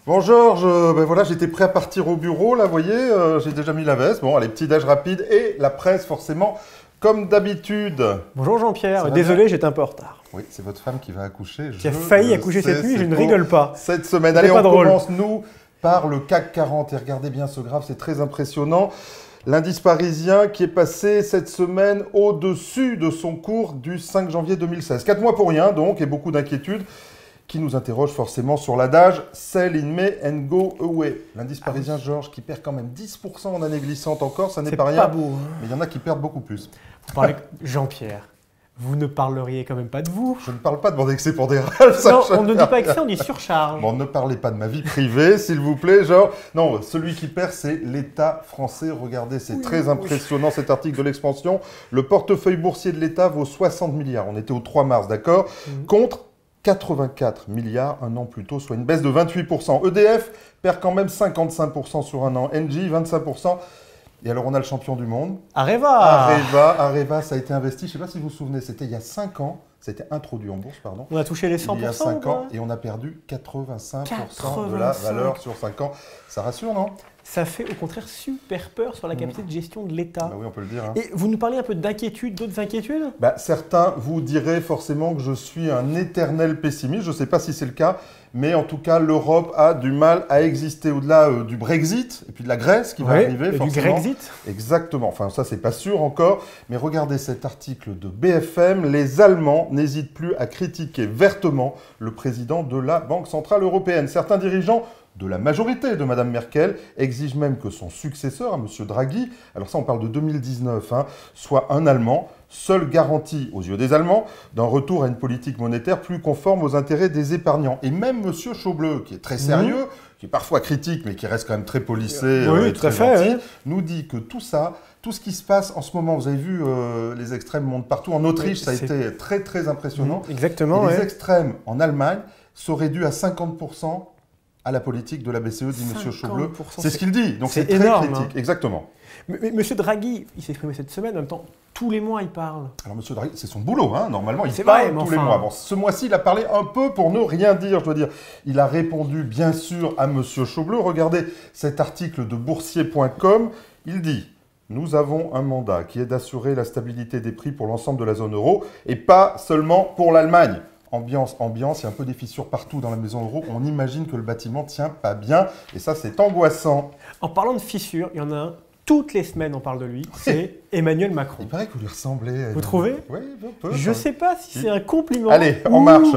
Bon Georges, ben voilà, j'étais prêt à partir au bureau, là, vous voyez, j'ai déjà mis la veste. Bon, allez, petit déj rapide et la presse, forcément, comme d'habitude. Bonjour Jean-Pierre, désolé, j'étais un peu en retard. Oui, c'est votre femme qui va accoucher. Qui a failli accoucher cette nuit, je ne rigole pas. Cette semaine, allez, on commence, nous, par le CAC 40. Et regardez bien ce graphe, c'est très impressionnant. L'indice parisien qui est passé cette semaine au-dessus de son cours du 5 janvier 2016. 4 mois pour rien, donc, et beaucoup d'inquiétudes qui nous interroge forcément sur l'adage « Sell in May and go away ». L'indice parisien, Georges, qui perd quand même 10% en année glissante encore, ça n'est pas rien. C'est pas beau. Hein. Mais il y en a qui perdent beaucoup plus. Vous parlez... Jean-Pierre, vous ne parleriez quand même pas de vous. Je ne parle pas de mon excès pour des râles. Non, on ne dit pas excès, on dit surcharge. Bon, ne parlez pas de ma vie privée, s'il vous plaît, genre. Non, celui qui perd, c'est l'État français. Regardez, c'est très impressionnant cet article de l'Expansion. Le portefeuille boursier de l'État vaut 60 milliards. On était au 3 mars, d'accord, contre 84 milliards un an plus tôt, soit une baisse de 28%. EDF perd quand même 55% sur un an. Engie, 25%. Et alors, on a le champion du monde. Areva. Areva, ça a été investi, je ne sais pas si vous vous souvenez, c'était il y a 5 ans. Ça a été introduit en bourse, pardon. On a touché les 100%. Il y a 5 ans, et on a perdu 85% de la valeur sur 5 ans. Ça rassure, non? Ça fait au contraire super peur sur la capacité de gestion de l'État. Bah oui, on peut le dire. Hein. Et vous nous parlez un peu d'inquiétude, d'autres inquiétudes? Certains vous diraient forcément que je suis un éternel pessimiste. Je ne sais pas si c'est le cas, mais en tout cas, l'Europe a du mal à exister au-delà du Brexit et puis de la Grèce qui va arriver. Et forcément. du Grexit. Exactement. Enfin, ça, c'est pas sûr encore. Mais regardez cet article de BFM. Les Allemands n'hésitent plus à critiquer vertement le président de la Banque Centrale Européenne. Certains dirigeants de la majorité de Mme Merkel exige même que son successeur, M. Draghi, alors ça on parle de 2019, soit un Allemand, seule garantie aux yeux des Allemands d'un retour à une politique monétaire plus conforme aux intérêts des épargnants. Et même M. Chaubleu, qui est très sérieux, qui est parfois critique, mais qui reste quand même très policé et très gentil, nous dit que tout ça, tout ce qui se passe en ce moment, vous avez vu, les extrêmes montent partout. En Autriche, ça a été très très impressionnant. Exactement. Et les extrêmes en Allemagne seraient dus à 50% à la politique de la BCE, dit M. Chaubleu. C'est ce qu'il dit, donc c'est très énorme, critique. Hein. Exactement. Mais M. Draghi, il s'est exprimé cette semaine, en même temps, tous les mois il parle. Alors M. Draghi, c'est son boulot, hein, normalement, il parle tous les mois. Bon, ce mois-ci, il a parlé un peu pour ne rien dire, je dois dire. Il a répondu, bien sûr, à M. Chaubleu. Regardez cet article de boursier.com, il dit « Nous avons un mandat qui est d'assurer la stabilité des prix pour l'ensemble de la zone euro, et pas seulement pour l'Allemagne. » Ambiance, il y a un peu des fissures partout dans la maison euro. On imagine que le bâtiment tient pas bien. Et ça, c'est angoissant. En parlant de fissures, il y en a un, toutes les semaines on parle de lui, c'est Emmanuel Macron. Il paraît que vous lui ressemblez. Vous trouvez? Oui, un peu. Je ne sais pas si c'est un compliment. Allez, en marche.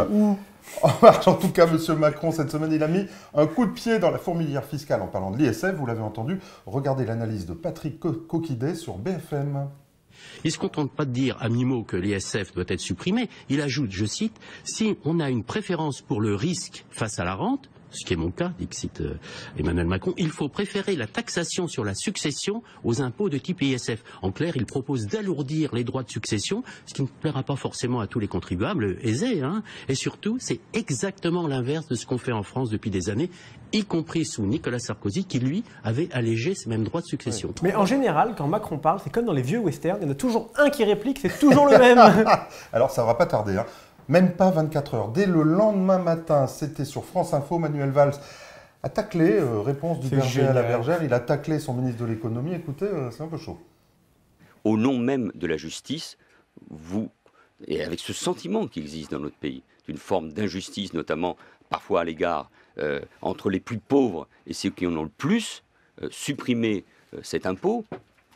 En marche, en tout cas, M. Macron, cette semaine, il a mis un coup de pied dans la fourmilière fiscale en parlant de l'ISF. Vous l'avez entendu. Regardez l'analyse de Patrick Coquillet sur BFM. Il ne se contente pas de dire à mi-mot que l'ISF doit être supprimé. Il ajoute, je cite, « Si on a une préférence pour le risque face à la rente, ce qui est mon cas, dixit Emmanuel Macron, il faut préférer la taxation sur la succession aux impôts de type ISF. » En clair, il propose d'alourdir les droits de succession, ce qui ne plaira pas forcément à tous les contribuables aisés. Hein. Et surtout, c'est exactement l'inverse de ce qu'on fait en France depuis des années, y compris sous Nicolas Sarkozy, qui, lui, avait allégé ces mêmes droits de succession. Mais en général, quand Macron parle, c'est comme dans les vieux westerns, il y en a toujours un qui réplique, c'est toujours le même. Alors, ça ne va pas tarder, hein. Même pas 24 heures. Dès le lendemain matin, c'était sur France Info, Manuel Valls a taclé, réponse du berger à la bergère, il a taclé son ministre de l'économie. Écoutez, c'est un peu chaud. Au nom même de la justice, et avec ce sentiment qui existe dans notre pays, d'une forme d'injustice, notamment parfois à l'égard entre les plus pauvres et ceux qui en ont le plus, supprimer cet impôt,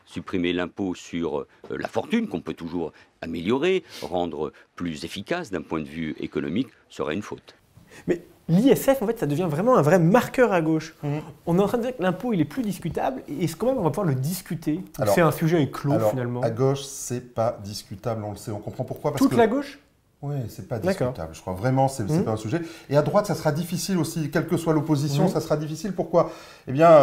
supprimer l'impôt sur la fortune, qu'on peut toujours améliorer, rendre plus efficace d'un point de vue économique, serait une faute. Mais l'ISF, en fait, ça devient vraiment un vrai marqueur à gauche. On est en train de dire que l'impôt, il est plus discutable, et est-ce quand même on va pouvoir le discuter? C'est un sujet clos, finalement. À gauche, c'est pas discutable, on le sait, on comprend pourquoi. Toute la gauche? Oui, c'est pas discutable. Je crois vraiment, c'est pas un sujet. Et à droite, ça sera difficile aussi, quelle que soit l'opposition, ça sera difficile. Pourquoi? Eh bien,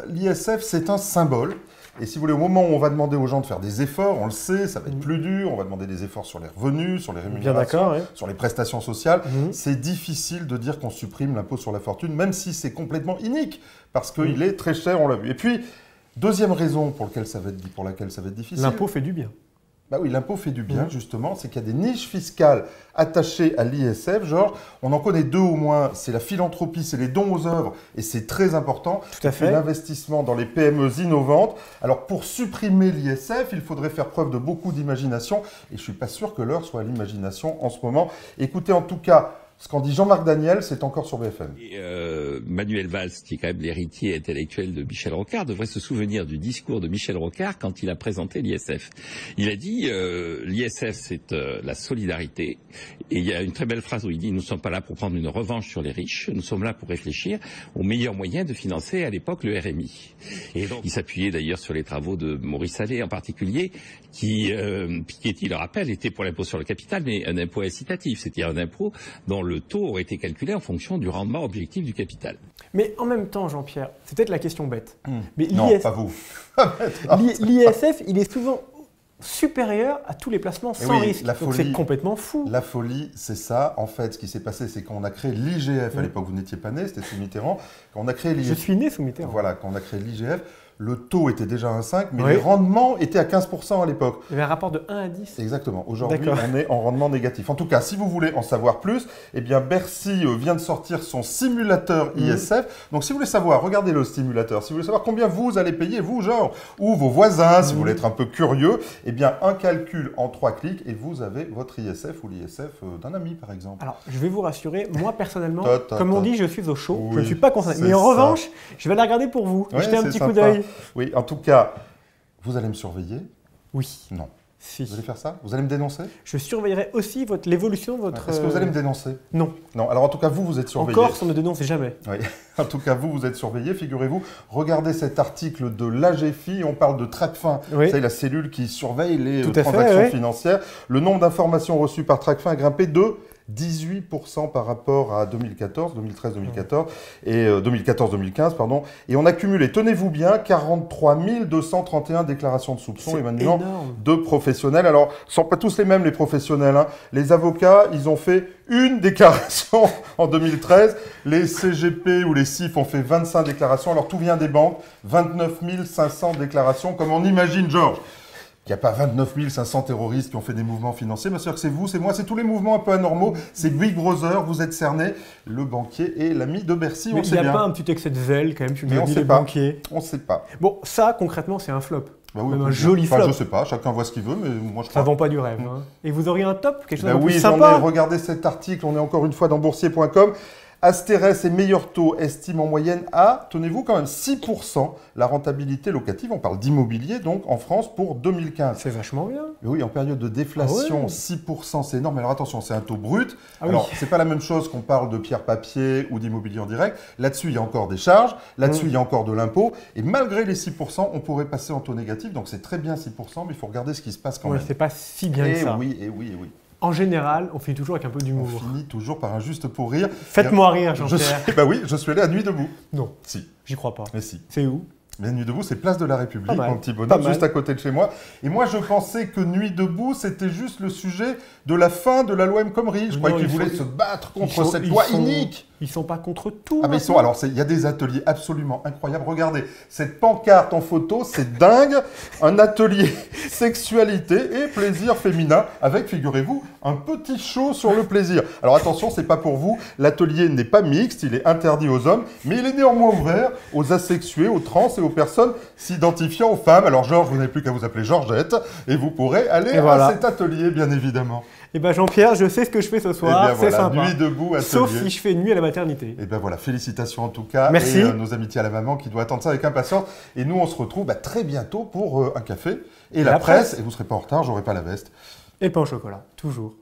l'ISF, c'est un symbole. Et si vous voulez, au moment où on va demander aux gens de faire des efforts, on le sait, ça va être plus dur, on va demander des efforts sur les revenus, sur les rémunérations, sur les prestations sociales. C'est difficile de dire qu'on supprime l'impôt sur la fortune, même si c'est complètement inique, parce qu'il est très cher, on l'a vu. Et puis, deuxième raison pour laquelle ça va être difficile. L'impôt fait du bien. Bah oui, l'impôt fait du bien, justement. C'est qu'il y a des niches fiscales attachées à l'ISF. Georges, on en connaît 2 au moins. C'est la philanthropie, c'est les dons aux œuvres. Et c'est très important. Tout à fait. L'investissement dans les PME innovantes. Alors, pour supprimer l'ISF, il faudrait faire preuve de beaucoup d'imagination. Et je ne suis pas sûr que l'heure soit à l'imagination en ce moment. Écoutez, en tout cas, ce qu'en dit Jean-Marc Daniel, c'est encore sur BFM. Manuel Valls, qui est quand même l'héritier intellectuel de Michel Rocard, devrait se souvenir du discours de Michel Rocard quand il a présenté l'ISF. Il a dit l'ISF, c'est la solidarité. Et il y a une très belle phrase où il dit « Nous ne sommes pas là pour prendre une revanche sur les riches, nous sommes là pour réfléchir aux meilleurs moyens de financer à l'époque le RMI. » Et donc, il s'appuyait d'ailleurs sur les travaux de Maurice Allais en particulier, qui le rappelle, était pour l'impôt sur le capital, mais un impôt incitatif, c'est-à-dire un impôt dont le taux aurait été calculé en fonction du rendement objectif du capital. Mais en même temps, Jean-Pierre, c'est peut-être la question bête. Mais non, pas vous. L'ISF, il est souvent supérieur à tous les placements sans risque. Donc c'est complètement fou. La folie, c'est ça. En fait, ce qui s'est passé, c'est qu'on a créé l'IGF. À l'époque, vous n'étiez pas né, c'était sous Mitterrand. Quand on a créé l'IGF, je suis né sous Mitterrand. Voilà, quand on a créé l'IGF, le taux était déjà à 1,5, mais les rendements étaient à 15% à l'époque. Il y avait un rapport de 1 à 10. Exactement. Aujourd'hui, on est en rendement négatif. En tout cas, si vous voulez en savoir plus, eh bien Bercy vient de sortir son simulateur ISF. Donc, si vous voulez savoir, regardez le simulateur. Si vous voulez savoir combien vous allez payer, vous, genre, ou vos voisins, si vous voulez être un peu curieux, eh bien, un calcul en 3 clics et vous avez votre ISF ou l'ISF d'un ami, par exemple. Alors, je vais vous rassurer, moi, personnellement, comme on dit, je suis au chaud. Je ne suis pas concerné. Mais en revanche, je vais la regarder pour vous. Jetez un petit coup d'œil. Oui, en tout cas, vous allez me surveiller? Oui. Non. Si. Vous allez faire ça? Vous allez me dénoncer? Je surveillerai aussi l'évolution de votre... Est-ce que vous allez me dénoncer? Non. Non, alors en tout cas, vous êtes surveillé. En Corse, on ne dénonce jamais. Oui, en tout cas, vous êtes surveillé. Figurez-vous, regardez cet article de l'AGFI, on parle de Tracfin. C'est la cellule qui surveille les transactions financières. Le nombre d'informations reçues par Tracfin a grimpé de 18% par rapport à 2014, 2013-2014 et 2014-2015, pardon. Et on a cumulé, tenez-vous bien, 43 231 déclarations de soupçons émanant de professionnels. Alors, ce ne sont pas tous les mêmes, les professionnels. Hein. Les avocats, ils ont fait une déclaration en 2013. Les CGP ou les CIF ont fait 25 déclarations. Alors, tout vient des banques. 29 500 déclarations, comme on imagine, Georges. Il n'y a pas 29 500 terroristes qui ont fait des mouvements financiers. Bien sûr que c'est vous, c'est moi, c'est tous les mouvements un peu anormaux. C'est Big Brother, vous êtes cerné. Le banquier est l'ami de Bercy, on sait bien. Il n'y a pas un petit excès de zèle quand même sur les banquiers? On ne sait pas. Bon, ça, concrètement, c'est un flop. Bah oui, même un joli flop. Je ne sais pas, chacun voit ce qu'il veut, mais moi je crois. Ça ne vend pas du rêve. Hein. Et vous auriez un top, quelque chose de plus oui, sympa? Regardez cet article, on est encore une fois dans boursier.com. Asterès et meilleur taux estiment en moyenne à, tenez-vous quand même, 6% la rentabilité locative. On parle d'immobilier, donc, en France pour 2015. C'est vachement bien. Et oui, en période de déflation, 6%, c'est énorme. Mais alors attention, c'est un taux brut. Alors, c'est pas la même chose qu'on parle de pierre-papier ou d'immobilier en direct. Là-dessus, il y a encore des charges. Là-dessus, il y a encore de l'impôt. Et malgré les 6%, on pourrait passer en taux négatif. Donc, c'est très bien 6%, mais il faut regarder ce qui se passe quand même. C'est pas si bien que ça. Oui, et oui, et oui. En général, on finit toujours avec un peu d'humour. On finit toujours par un juste pour rire. Faites-moi rire, Jean-Pierre. Bah oui, je suis allé à Nuit debout. Non. Si. J'y crois pas. Mais si. C'est où? Mais Nuit debout, c'est Place de la République, mon petit bonhomme, juste à côté de chez moi. Et moi, je pensais que Nuit debout, c'était juste le sujet de la fin de la loi El Khomri. Je croyais qu'ils voulaient se battre contre cette loi inique. Ils sont pas contre tout. Ah mais ils sont. Alors, il y a des ateliers absolument incroyables. Regardez, cette pancarte en photo, c'est dingue. Un atelier sexualité et plaisir féminin avec, figurez-vous, un petit show sur le plaisir. Alors attention, c'est pas pour vous. L'atelier n'est pas mixte, il est interdit aux hommes, mais il est néanmoins ouvert aux asexués, aux trans et aux personnes s'identifiant aux femmes. Alors Georges, vous n'avez plus qu'à vous appeler Georgette et vous pourrez aller à cet atelier, bien évidemment. Eh bien Jean-Pierre, je sais ce que je fais ce soir, c'est sympa. Nuit debout, atelier. Sauf si je fais nuit à la maternité. Et bien voilà, félicitations en tout cas. Merci. Et nos amitiés à la maman qui doit attendre ça avec impatience. Et nous, on se retrouve très bientôt pour un café et la presse. Et vous ne serez pas en retard, j'aurai pas la veste. Et le pain au chocolat, toujours.